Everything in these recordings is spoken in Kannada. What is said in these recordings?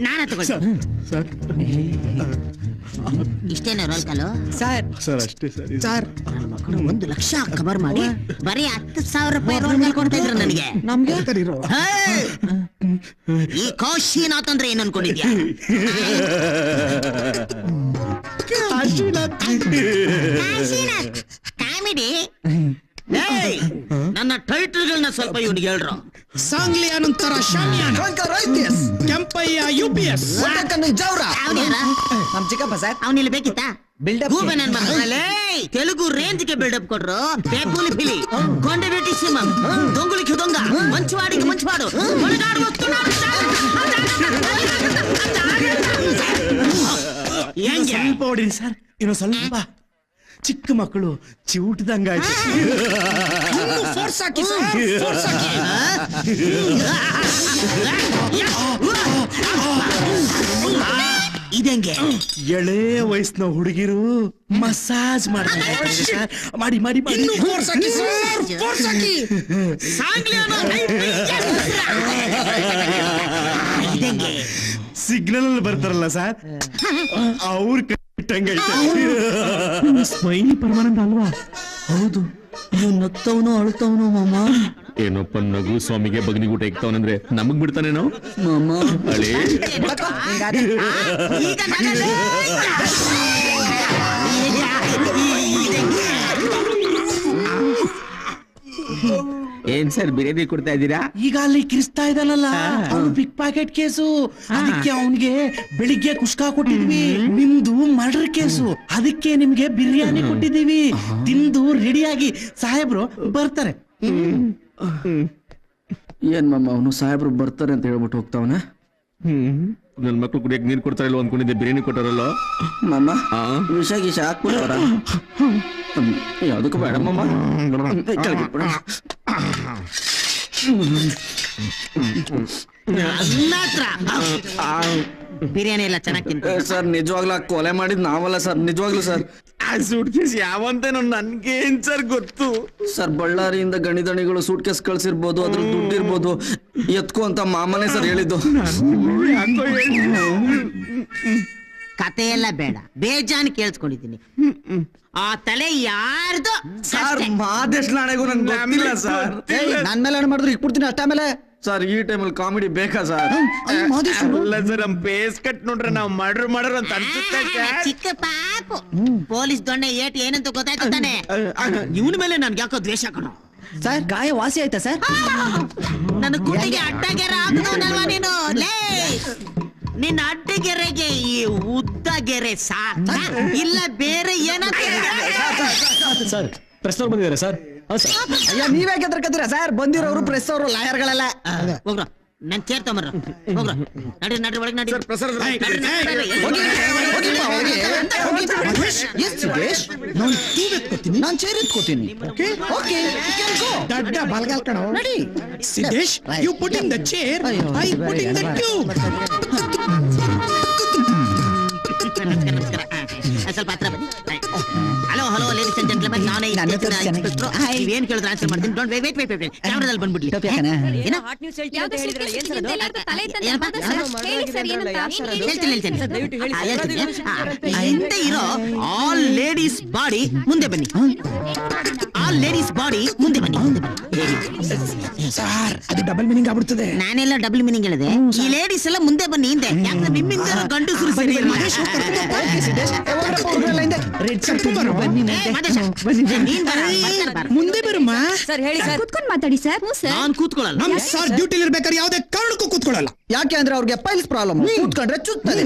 ನಾನ ತಗೊಳ್ಳಿ ಇಷ್ಟೇನ ರೋಲ್ ಕಾಲು ಸರ್ ಸರ್ ಅಷ್ಟೇ ಸರ್ ಸರ್ ನನ್ನ ಮಕ್ಕಳು 1 ಲಕ್ಷ ಕವರ್ ಮಾಡಿ ಬರೀ 10,000 ರೂಪಾಯಿ ರೋಲ್ ಕಾಲ್ ಕೊಡ್ತಾ ಇದ್ರು ನನಗೆ. ನಮ್ಗೆ ಈ ಕಾಶಿನಾಥ್ ಅಂದ್ರೆ ಏನ್ ಅನ್ಕೊಂಡಿದ್ಯಾ? ಕಾಮಿಡಿ. ನನ್ನ ಟೈಟಲ್ಗಳನ್ನ ಸ್ವಲ್ಪ ಇವನಿಗೆ ಹೇಳ್ರು. ಸಾಂಗ್ಲಿ ಅನಂತರ ಶಾಮಿಯಾನ ಕೆಂಪಯ್ಯ UPS ನಮ್ ಚಿಕ್ಕಪ್ಪ ಸರ್ ಅವನಿಲ್ಲಿ ಬೇಕಿತ್ತಾ? ಬಿಲ್ಡಪ್ ತೆಲುಗು ರೇಂಜ್ಗೆ ಬಿಲ್ಡಪ್ ಕೊಟ್ರು. ಬೇಪುಲಿ ಫಿಲಿ కొండవెట్టి సింహం దొంగలికి దొంగ మంచివాడికి మంచివాడు మొనగాడు వస్తున్నాడు. ಸ್ವಲ್ಪ ಹೊಡಿರಿ ಸರ್, ಇನ್ನು ಸ್ವಲ್ಪ ಚಿಕ್ಕ ಮಕ್ಕಳು ಚಿವುಟಿದಂಗ ಇದಂಗೆ ಎಳೆ ವಯಸ್ಸಿನ ಹುಡುಗಿರು ಮಸಾಜ್ ಮಾಡ್ತಾರೆ. ಮಾಡಿ ಮಾಡಿ ಮಾಡಿ ಇದಂಗೆ ಸಿಗ್ನಲ್ ಅಲ್ಲಿ ಬರ್ತಾರಲ್ಲ ಸರ್, ಅವ್ರ ಕಟ್ಟಂಗೈತೆ. ಸ್ಮೈಲಿ ಪರ್ಮನೆಂಟ್ ಅಲ್ವಾ? ಹೌದು, ನೀವು ನಗ್ತವನು ಅಳ್ತವನು ಮಾಮ. ಏನಪ್ಪ ನಗು ಸ್ವಾಮಿಗೆ ಬಗ್ನಿಗೂಟ ಇಕ್ತಾವನಂದ್ರೆ ನಮಗ್ ಬಿಡ್ತಾನೇನೋ ಮಾಮ ಅಳೇ. ಈಗ ನನ್ನದು. ಏನ್ ಸರ್ ಬಿರಿಯಾನಿ ಕೊಡ್ತಾ ಇದ್ದೀರಾ? ಈಗ ಅಲ್ಲಿ ಕಿರಿಸ್ತಾ ಇದ್ದಾನಲ್ಲ, ಅವ್ನು ಪಿಕ್ ಪಾಕೆಟ್ ಕೇಸು. ಅದಕ್ಕೆ ಅವನಿಗೆ ಬೆಳಿಗ್ಗೆ ಕುಷ್ಕಾ ಕೊಟ್ಟಿದ್ವಿ. ನಿಮ್ದು ಮರ್ಡರ್ ಕೇಸು, ಅದಕ್ಕೆ ನಿಮ್ಗೆ ಬಿರಿಯಾನಿ ಕೊಟ್ಟಿದೀವಿ. ತಿಂದು ರೆಡಿಯಾಗಿ ಸಾಹೇಬ್ರು ಬರ್ತಾರೆ. ಏನ್ ಮಾಮ ಅವನು ಸಾಹೇಬ್ರು ಬರ್ತಾರೆ ಅಂತ ಹೇಳ್ಬಿಟ್ಟು ಹೋಗ್ತಾವನ. ನನ್ ಮಕ್ಳು ಕುಡಿಯಕ್ ನೀರ್ ಕೊಡ್ತಾರ ಇಲ್ವ ಅನ್ಕೊಂಡಿದ್ದೆ, ಬಿರಿಯಾನಿ ಕೊಟ್ಟಾರಲ್ಲ ಮಾಮ. ವಿಷ ಗೀಷ ಹಾಕ್ಬಿಡ್ತಾರ ಯಾವ್ದಕ್ಕೂ ಬೇಡ ಮಾಮ. ಬಿರಿಯಾನಿ ಎಲ್ಲ ಚೆನ್ನಾಗಿ ತಿಂತ ಸರ್. ನಿಜವಾಗ್ಲೂ ಕೊಲೆ ಮಾಡಿದ್ ನಾವಲ್ಲ ಸರ್, ನಿಜವಾಗ್ಲೂ ಸರ್. ಸೂಟ್ ಕೇಸ್ ಯಾವಂತೇನೋ ನನ್ಗೆ ಏನ್ ಸರ್ ಗೊತ್ತು ಸರ್. ಬಳ್ಳಾರಿಯಿಂದ ಗಣಿದಣಿಗಳು ಸೂಟ್ ಕೇಸ್ ಕಳ್ಸಿರ್ಬೋದು, ಅದ್ರ ದುಡ್ಡು ಇರ್ಬೋದು, ಎತ್ಕೋ ಅಂತ ಮಾಮನೇ ಸರ್ ಹೇಳಿದ್ದು. ಕತೆ ಎಲ್ಲ ಬೇಡ, ಬೇಜಾನ್ ಕೇಳಿಸ್ಕೊಂಡಿದ್ದೀನಿ. ಆ ತಲೆ ಯಾರ್ದು ಸರ್? ಮಾದೇಶ್ ನಾಳೆಗೂ ನನ್ಗೆ ಗೊತ್ತಿಲ್ಲ ಸರ್. ನನ್ ಮೇಲೆ ಮಾಡಿದ್ರೆ ಇಕ್ಬಿಡ್ತೀನಿ ಅಷ್ಟ. ಆಮೇಲೆ ಸರ್ ಈ ಟೈಮಲ್ಲಿ ಕಾಮಿಡಿ ಬೇಕಾ ಸರ್? ಅಲ್ಲ ಸರ್, ನಮ್ ಫೇಸ್ ಕಟ್ ನೋಡ್ರೆ ನಾವು ಮರ್ಡರ್ ಅಂತ ಅನ್ಸುತ್ತೆ ಸರ್. ಚಿಕ್ಕ ಪಾಪು ಪೊಲೀಸ್ ದೊಣ್ಣೆ ಏಟ್ ಏನಂತ ಗೊತ್ತಾಯ್ತು ತಾನೆ. ಇವನ ಮೇಲೆ ನನ್ಗೆ ಯಾಕೋ ದ್ವೇಷ ಕಣೋ. ಸರ್ ಗಾಯ ವಾಸಿ ಆಯ್ತಾ ಸರ್? ನನ್ನ ಕುಟ್ಟಿಗೆ ಅಡ್ಡಗೆರೆ ಹಾಕ್ತವನಲ್ವಾ ನೀನು? ಲೇ, ನಿನ್ನ ಅಡ್ಡಗೆರೆಗೆ ಈ ಉದ್ದ ಗೆರೆ ಸಾಕ ಇಲ್ಲ ಬೇರೆ ಏನಾದ್ರು? ಸರ್ ಪ್ರಶ್ನೆ ಬಂದಿದ್ದಾರೆ ಸರ್. ಅಯ್ಯ ನೀವೇ ಗೆದ್ರಕತ್ತೀರ ಸರ್? ಬಂದಿರೋರು ಪ್ರೆಸ್ ಅವರು ಲಾಯರ್ಗಳೆಲ್ಲ. ಹೋಗ್ರ ನನ್ ಚೇರ್ ತಗೊಂಬರ್ರ. ಹೋಗ್ರ ನಡ್ರಿ ನಡ್ರಿ ಒಳಗೆ ನಡ್ರಿ. ನಾನು ಚೇರ್ ಎತ್ಕೋತೀನಿ. ದಡ್ಡ ಬಲ್ಗಾಲ್ ಕಣೋ. Siddesh, you put in the chair, I put in the tube. ಸ್ವಲ್ಪ ಹತ್ರ ಬನ್ನಿ. Hello hello ladies and gentleman, ನಾನೇ ನೀವೇನ್ ಕೇಳಿದ್ರೆ ಆನ್ಸರ್ ಮಾಡ್ತೀನಿ. ಡೋಂಟ್ ವೇಟ್ ವೇಟ್ ವೇಟ್ ಕ್ಯಾಮೆರಾದಲ್ಲಿ ಬಂದ್ಬಿಡ್ಲಿ. ಹಿಂದೆ ಇರೋ ಆಲ್ ಲೇಡೀಸ್ ಬಾಡಿ ಮುಂದೆ ಬನ್ನಿ. ಆಲ್ ಲೇಡೀಸ್ ಬಾಡಿ ಮುಂದೆ ಬನ್ನಿ. ಸರ್ ಅದು ಡಬಲ್ ಮೀನಿಂಗ್ ಆಗ್ಬಿಡ್ತದೆ. ನಾನೆಲ್ಲ ಡಬಲ್ ಮೀನಿಂಗ್ ಹೇಳಿದೆ. ಈ ಲೇಡೀಸ್ ಎಲ್ಲ ಮುಂದೆ ಬನ್ನಿ ಹಿಂದೆ. ಯಾಕಂದ್ರೆ ನಿಮ್ಮಿಂದ ಗಂಡಸರು ಸರಿ ಇಲ್ಲ. ಮುಂದೆ ಬರಮ್ಮ ಸರ್. ಹೇಳಿ ಸರ್. ಕೂತ್ಕೊಂಡು ಮಾತಾಡಿ ಸರ್. ನಾನ್ ಕೂತ್ಕೊಳ್ಳಲ್ಲ. ನಮ್ ಸರ್ ಡ್ಯೂಟಿಲಿ ಇರ್ಬೇಕಾದ್ರೆ ಯಾವುದೇ ಕಾರಣಕ್ಕೂ ಕೂತ್ಕೊಳ್ಳಲ್ಲ. ಯಾಕೆ ಅಂದ್ರೆ ಅವ್ರಿಗೆ ಪೈಲ್ಸ್ ಪ್ರಾಬ್ಲಮ್. ಕೂತ್ಕೊಂಡ್ರೆ ಚುತ್ತದೆ.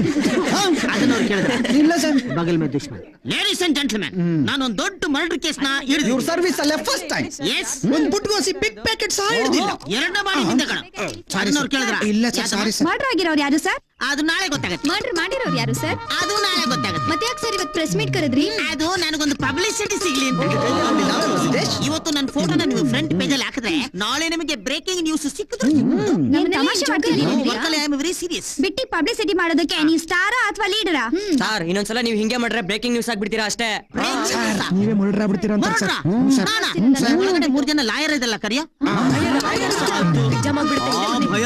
ಅದನ್ನ ಅವ್ರು ಕೇಳಿದ್ರೆ ಇಲ್ಲ ಸರ್. ಬಗಲ್ ಮೇಲೆ ದುಶ್ಮನ್. ಲೇಡೀಸ್ ಅಂಡ್ ಜೆಂಟ್ಲ್ಮನ್, ನಾನೊಂದು ದೊಡ್ಡ ಮರ್ಡರ್ ಕೇಸ್ ನ ಇವ್ರ ಸರ್ವಿಸ್ ಅಲ್ಲೇ ಫಸ್ಟ್ ಟೈಮ್. ಎಸ್, ಒಂದ್ ಪುಟ್ಗೋಸಿ ಬಿಗ್ ಪ್ಯಾಕೆಟ್ ಸಹ ಹಿಡಿದಿಲ್ಲ. ಎರಡನೇ ಮಾಡಿ ಹಿಂದೆ ಕಣ. ಅದನ್ನ ಕೇಳಿದ್ರ? ಇಲ್ಲ ಸರ್, ಸಾರಿ ಸರ್. ಮರ್ಡರ್ ಆಗಿರೋರು ಯಾರು ಸರ್? ಅದು ನಾಳೆ ಗೊತ್ತಾಗತ್ತೆ. ಮರ್ಡರ್ ಮಾಡಿರೋರು ಯಾರು ಸರ್? ಅದು ನಾಳೆ ಗೊತ್ತಾಗತ್ತೆ. ಮತ್ತೆ ಯಾಕೆ ಸರ್ ಇವತ್ತು ಪ್ರೆಸ್ ಮೀಟ್ ಕರೆದ್ರಿ? ಅದು ನನಗೊಂದು ಪಬ್ಲಿಸಿಟಿ ಸಿಗ್ಲಿ ಅಂತ. ಇವತ್ತು ನನ್ನ ಫೋಟೋನ ನೀವು ಫ್ರಂಟ್ ಪೇಜ್ ಅಲ್ಲಿ ಹಾಕಿದ್ರೆ ನಾಳೆ ನಿಮಗೆ ಬ್ರೇಕಿಂಗ್ ನ್ಯೂಸ್ ಸಿಕ್ಕಿದ್ರೆ ನೀವು ತಮಾಷೆ ಮಾಡ್ತಿದ್ದೀರಿ. I am very serious. ಬಿಟ್ಟಿ ಪಬ್ಲಿಸಿಟಿ ಮಾಡೋದಕ್ಕೆ ನೀವು ಸ್ಟಾರಾ ಅಥವಾ ಲೀಡರಾ? ಸರ್ ಇನ್ನೊಂದ್ಸಲ ನೀವು ಹಿಂಗೆ ಮಾಡ್ರೆ ಬ್ರೇಕಿಂಗ್ ನ್ಯೂಸ್ ಆಗ್ಬಿಡ್ತೀರಾ ಅಷ್ಟೇ. ನೀವೇ ಮುಳ್ಳ್ರ ಬಿಡ್ತೀರಾ ಅಂತ ಸರ್. ಒಳಗಡೆ 3 ಜನ ಲಾಯರ್ ಇದಲ್ಲ ಕರಿಯ. ಭಯ